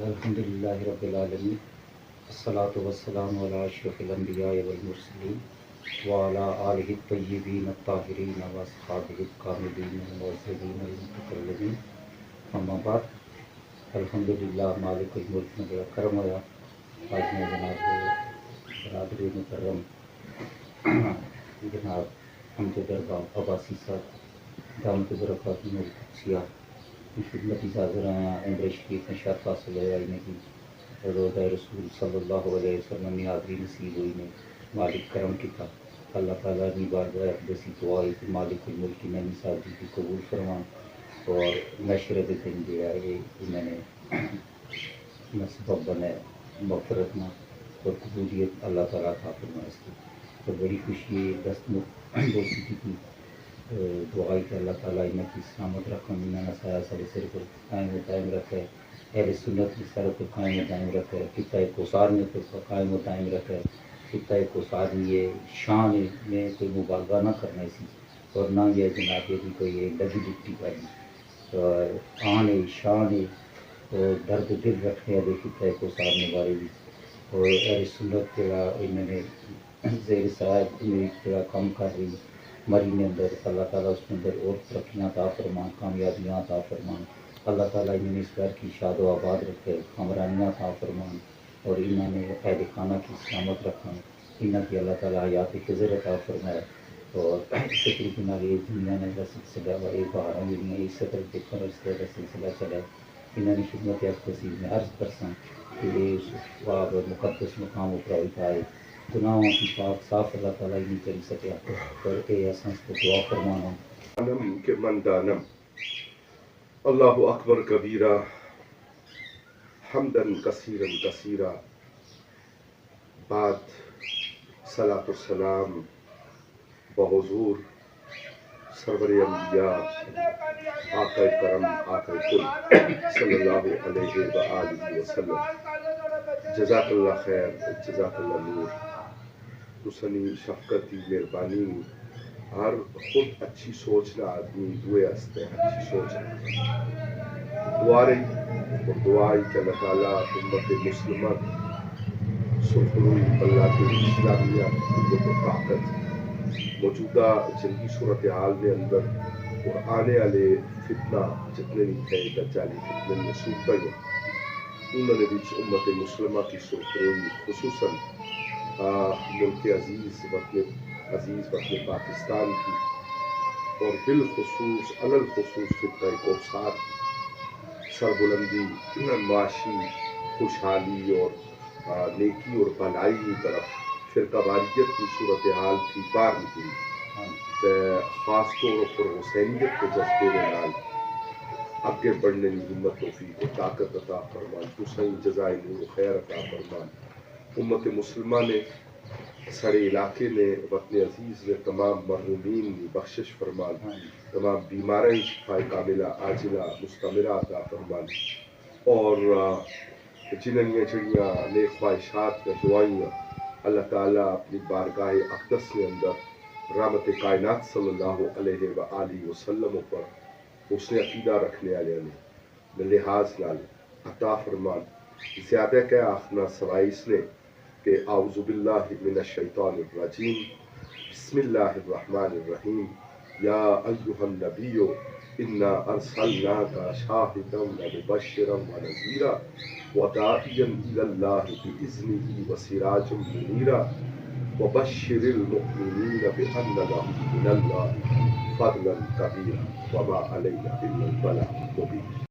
الحمدللہ رب العالمین الصلاۃ والسلام علی اشرف الانبیاء والمرسلین وعلی آلہ الطیبین الطاہرین واصحابہ الکاملین المعززین المتکلمین اما بعد الحمدللہ مالک الملک نے بڑا کرم ہوا آج میں جناب برادری مکرم جناب حمد درگاہ عباسی صاحب دامت برکاتہ القدسیہ کی خدمت حاضر ہیں عمر شریف میں شرف حاصل ہے آئینے کی روضہ رسول صلی اللہ علیہ وسلم میں حاضری نصیب ہوئی نے مالک کرم کی تھا اللہ تعالیٰ نے بارگاہ اقدسی دعا ہے کہ مالک الملک میں صاحب جی کی قبول فرمان اور نشر دن جو ہے یہ انہوں نے سبب بنے مغفرت میں اور قبولیت اللہ تعالیٰ کا فرمائے اس کی تو بڑی خوشی دست دوستی کی دعائی کہ اللہ تعالیٰ انہیں کی سلامت رکھیں انہیں سایہ سارے سر پر قائم و دائم رکھے اہل سنت کی سر پر قائم و دائم رکھے خطہ کوثار میں پر قائم و دائم رکھے خطہ کوثار یہ شان میں کوئی مبالغہ نہ کرنا اسی اور نہ یہ جناب بھی کوئی لگی لٹی پائی آن شان اور درد دل رکھنے والے خطہ کوثار میں بارے بھی اور اہل سنت کے انہوں نے زیر صاحب جڑا کام کر رہی مری نے اندر اللہ تعالیٰ اس کے اندر اور ترقیاں عطا فرمان کامیابیاں عطا فرمان اللہ تعالیٰ انہوں نے اس گھر کی شاد و آباد رکھے کامرانیاں عطا فرمان اور انہوں نے اہل خانہ کی سلامت رکھیں انہوں کی اللہ تعالیٰ حیات خضر عطا فرمائے اور اسی طریقے نال یہ دنیا نے کا سلسلہ و یہ بہاریں جڑیاں اس طرح دیکھو اس طرح کا سلسلہ چلے انہوں نے خدمت اقتصیر میں عرض کرساں کہ اس باب مقدس مقام اپر اٹھائے گناہوں کی پاک صاف اللہ تعالیٰ ہی نہیں کر سکیا پر اے اساں کو دعا فرمانا دانم کہ من دانم اللہ اکبر کبیرہ حمدن کثیرا کثیرا بعد صلاۃ السلام بحضور سرور انبیاء آقا کرم آقا کل صلی اللہ علیہ وآلہ وسلم جزاک اللہ خیر جزاک اللہ نور تسنی شفقتی مہربانی ہر خود اچھی سوچنا آدمی دوئے ہستے ہیں اچھی سوچنا دعا رہی اور دعائی کہ اللہ تعالیٰ امت مسلمہ سرخروئی اللہ کے اسلامیہ قوت و طاقت موجودہ جنگی صورتحال میں اندر اور آنے والے فتنہ جتنے بھی تھے دجالی فتنے میں صورتیں انہوں نے بھی امت مسلمہ کی سرخروئی خصوصاً ملک عزیز وطن پاکستان کی اور بالخصوص الخصوص خطہ کوثار کی سربلندی معاشی خوشحالی اور نیکی اور بھلائی کی طرف فرقہ واریت کی صورتحال کی باہر نکلی خاص طور پر حسینیت کے جذبے میں نال آگے بڑھنے کی ہمت توفیق و طاقت عطا فرمان تسیں جزائے نور خیر عطا فرمان امت مسلمہ نے سارے علاقے نے وطن عزیز نے تمام مرحومین کی بخشش فرمان تمام بیماریں شفائے کاملہ عاجلہ مستمرہ عطا فرمان اور جنہوں جڑیاں نیک خواہشات میں دعائیاں اللہ تعالیٰ اپنی بارگاہ اقدس کے اندر رحمت کائنات صلی اللہ علیہ وآلہ وسلم پر اس نے عقیدہ رکھنے والے نے لحاظ نال عطا فرمان زیادہ کیا آخنا سوائے اس نے کہ اعوذ باللہ من الشیطان الرجیم بسم اللہ الرحمن الرحیم یا ایہا النبی انا ارسلناک شاہدا ومبشرا ونذیرا وداعیا الی اللہ باذنہ وسراجا منیرا وبشر المؤمنین بان لهم من اللہ فضلا کبیرا وما علینا الا البلاغ المبین